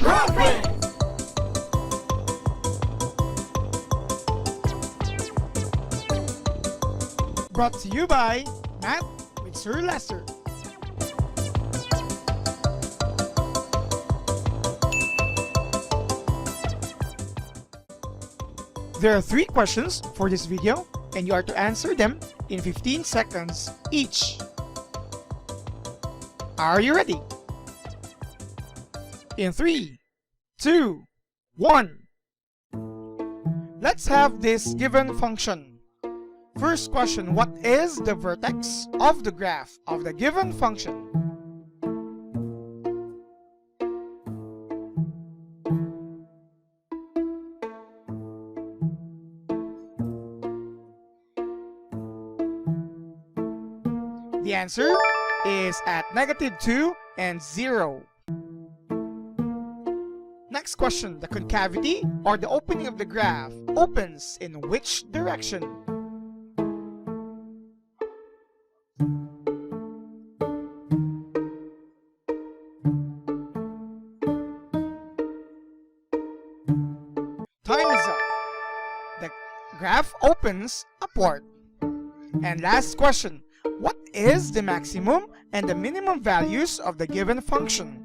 QuadQuiz! Brought to you by Math with Sir Lester. There are 3 questions for this video, and you are to answer them in 15 seconds each. Are you ready? In 3, 2, 1. Let's have this given function. First question, what is the vertex of the graph of the given function? The answer is at -2 and 0. Next question, the concavity or the opening of the graph opens in which direction? Time is up. The graph opens upward. And last question, what is the maximum and the minimum values of the given function?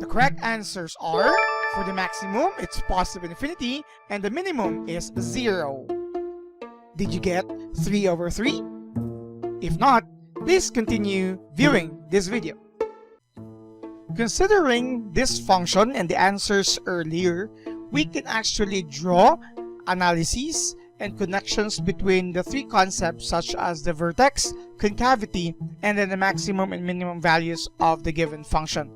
The correct answers are, for the maximum, it's positive infinity, and the minimum is 0. Did you get 3/3? If not, please continue viewing this video. Considering this function and the answers earlier, we can actually draw analyses and connections between the 3 concepts such as the vertex, concavity, and then the maximum and minimum values of the given function.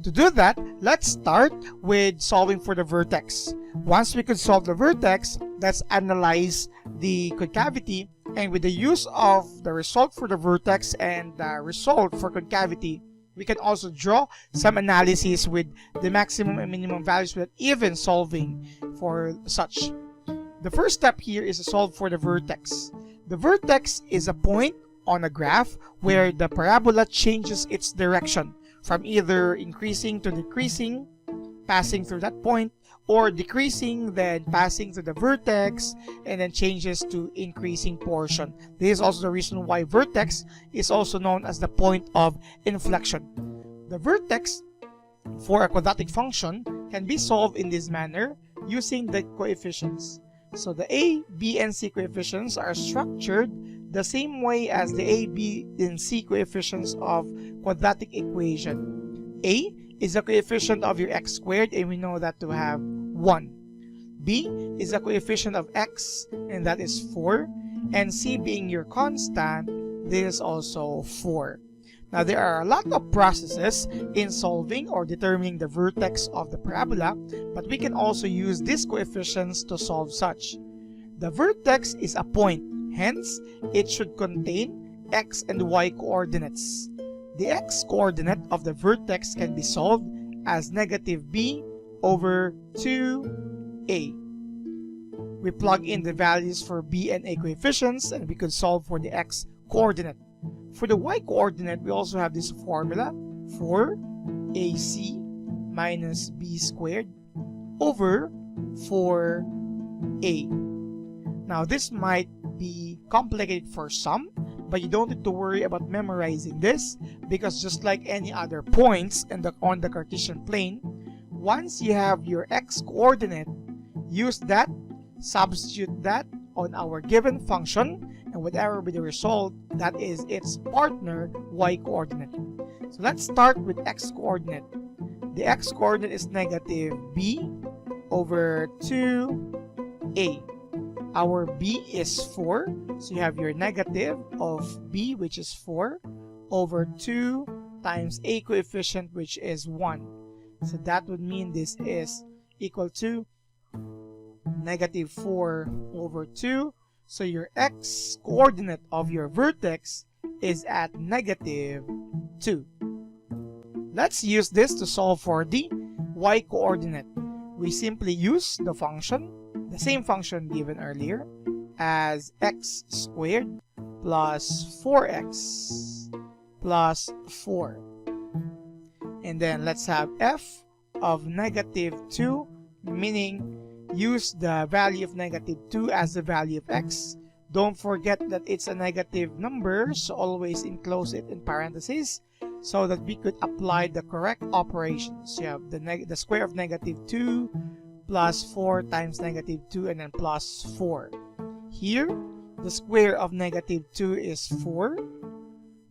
To do that, let's start with solving for the vertex. Once we could solve the vertex, let's analyze the concavity, and with the use of the result for the vertex and the result for concavity, we can also draw some analyses with the maximum and minimum values without even solving for such. The first step here is to solve for the vertex. The vertex is a point on a graph where the parabola changes its direction from either increasing to decreasing, passing through that point, or decreasing, then passing through the vertex, and then changes to increasing portion. This is also the reason why vertex is also known as the point of inflection. The vertex for a quadratic function can be solved in this manner using the coefficients. So the a, b, and c coefficients are structured the same way as the a, b, and c coefficients of quadratic equation. A is a coefficient of your x squared, and we know that to have 1. B is a coefficient of x, and that is 4. And c being your constant, this is also 4. Now there are a lot of processes in solving or determining the vertex of the parabola, but we can also use these coefficients to solve such. The vertex is a point, hence it should contain x and y coordinates. The x coordinate of the vertex can be solved as -b over 2a. We plug in the values for b and a coefficients, and we could solve for the x coordinate. For the y coordinate, we also have this formula for ac minus b squared over 4a. Now this might be complicated for some, but you don't need to worry about memorizing this, because just like any other points on the Cartesian plane, once you have your x coordinate, use that, substitute that on our given function, and whatever be the result, that is its partner y coordinate. So let's start with x coordinate. The x coordinate is -b over 2a. Our b is 4, so you have your negative of b, which is 4, over 2 times a coefficient, which is 1. So that would mean this is equal to -4 over 2. So your x coordinate of your vertex is at -2. Let's use this to solve for the y coordinate. We simply use the function the same function given earlier as x squared plus 4x plus 4. And then let's have f of negative 2, meaning use the value of negative 2 as the value of x. Don't forget that it's a negative number, so always enclose it in parentheses so that we could apply the correct operations. You have the square of negative 2 plus 4 times negative 2 and then plus 4. Here, the square of negative 2 is 4.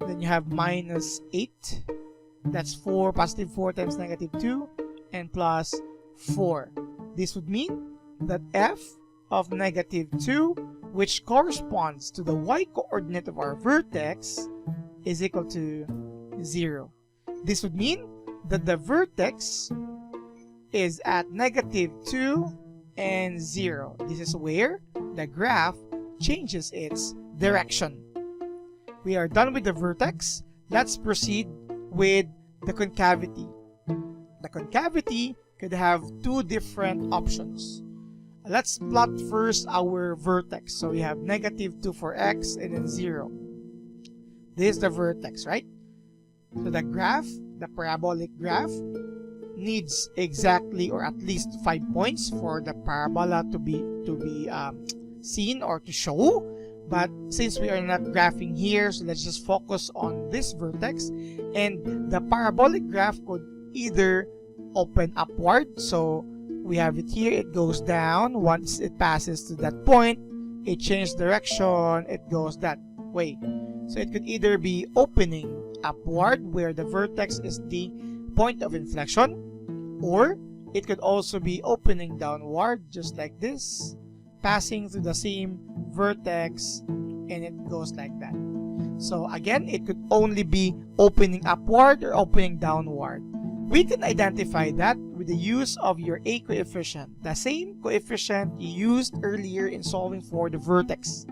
Then you have minus 8. That's 4, positive 4 times negative 2 and plus 4. This would mean that f of negative 2, which corresponds to the y-coordinate of our vertex, is equal to 0. This would mean that the vertex is at negative 2 and 0. This is where the graph changes its direction. We are done with the vertex. Let's proceed with the concavity. The concavity could have two different options. Let's plot first our vertex. So we have negative 2 for x and then 0. This is the vertex, right? So the graph, the parabolic graph, needs exactly or at least 5 points for the parabola to be seen or to show. But since we are not graphing here, so let's just focus on this vertex. And the parabolic graph could either open upward, so we have it here, it goes down. Once it passes to that point, it changes direction, it goes that way. So it could either be opening upward, where the vertex is the point of inflection, or it could also be opening downward, just like this, passing through the same vertex, and it goes like that. So again, it could only be opening upward or opening downward. We can identify that with the use of your A coefficient, the same coefficient you used earlier in solving for the vertex.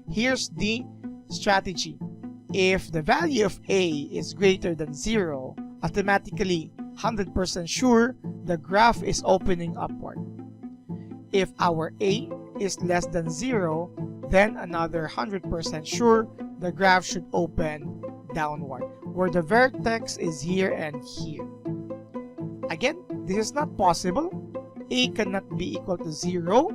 Here's the strategy. If the value of A is greater than 0, automatically 100% sure the graph is opening upward. If our A is less than 0, then another 100% sure the graph should open downward, where the vertex is here and here. Again, this is not possible. A cannot be equal to 0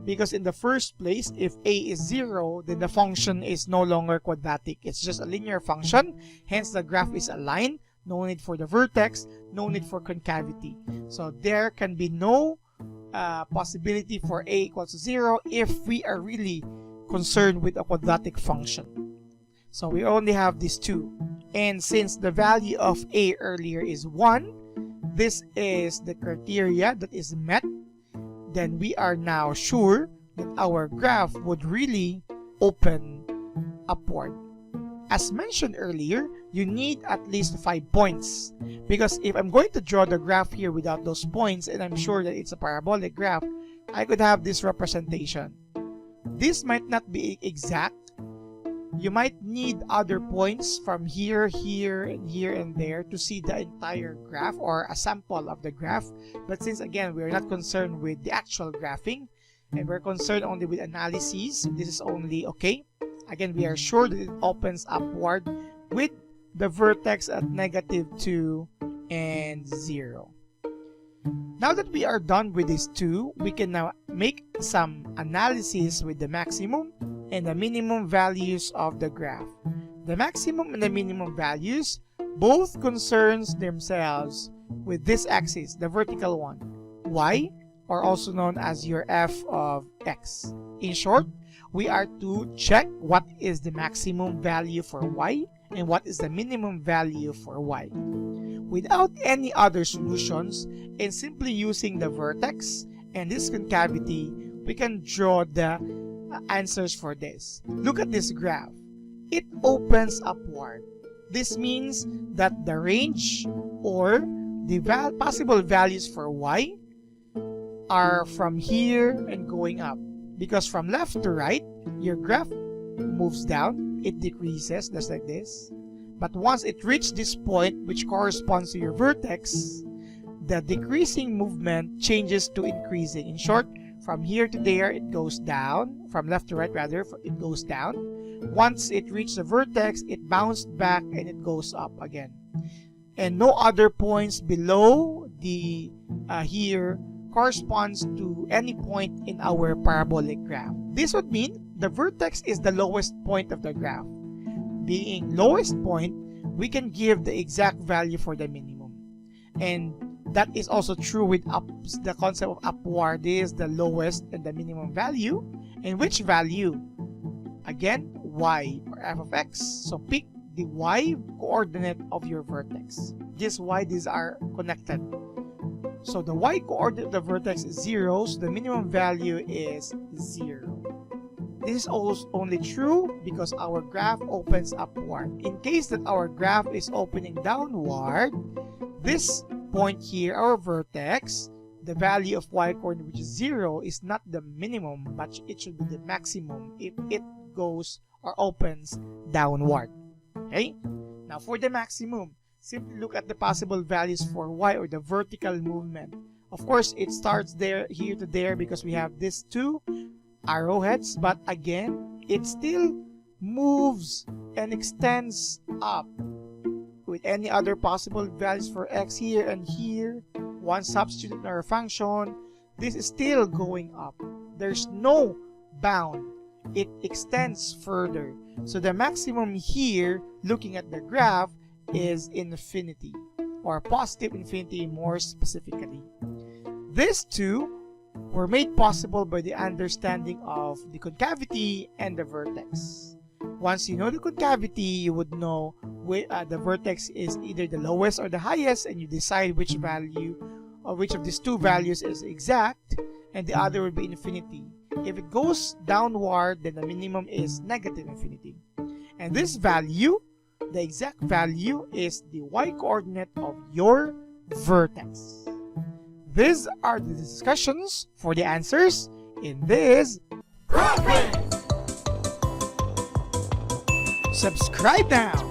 because in the first place, if A is 0, then the function is no longer quadratic. It's just a linear function. Hence, the graph is aligned. No need for the vertex. No need for concavity. So there can be no possibility for A equals to 0 if we are really concerned with a quadratic function. So we only have these two. And since the value of A earlier is 1, this is the criteria that is met, then we are now sure that our graph would really open upward. As mentioned earlier, you need at least 5 points, because if I'm going to draw the graph here without those points, and I'm sure that it's a parabolic graph, I could have this representation. This might not be exact. You might need other points from here, here, and there to see the entire graph or a sample of the graph. But since again, we are not concerned with the actual graphing and we're concerned only with analyses, this is only okay. Again, we are sure that it opens upward with the vertex at negative 2 and 0. Now that we are done with these two, we can now make some analysis with the maximum and the minimum values of the graph. The maximum and the minimum values both concerns themselves with this axis, the vertical one, y, or also known as your f of x. In short, we are to check what is the maximum value for y and what is the minimum value for y. Without any other solutions and simply using the vertex and this concavity, we can draw the answers for this. Look at this graph. It opens upward. This means that the range or the possible values for y are from here and going up. Because from left to right, your graph moves down, it decreases, just like this. But once it reaches this point, which corresponds to your vertex, the decreasing movement changes to increasing. In short, From here to there, it goes down. From left to right, rather, it goes down. Once it reached the vertex, it bounced back and it goes up again. And no other points below the here corresponds to any point in our parabolic graph. This would mean the vertex is the lowest point of the graph. Being lowest point, we can give the exact value for the minimum. And that is also true with the concept of upward is the lowest and the minimum value. And which value? Again, y or f of x. So pick the y coordinate of your vertex. This y, these are connected. So the y coordinate of the vertex is 0, so the minimum value is 0. This is also only true because our graph opens upward. In case that our graph is opening downward, this point here, our vertex, the value of y coordinate, which is 0, is not the minimum, but it should be the maximum if it goes or opens downward. Okay? Now for the maximum, simply look at the possible values for y, or the vertical movement. Of course, it starts there, here to there, because we have these two arrowheads, but again, it still moves and extends up with any other possible values for x here and here. One substitute in our function, this is still going up. There's no bound. It extends further. So the maximum here, looking at the graph, is infinity, or positive infinity more specifically. These two were made possible by the understanding of the concavity and the vertex. Once you know the concavity, you would know the vertex is either the lowest or the highest, and you decide which value or which of these two values is exact, and the other would be infinity. If it goes downward, then the minimum is negative infinity. And this value, the exact value, is the y-coordinate of your vertex. These are the discussions for the answers in this QuadQuiz. Subscribe now!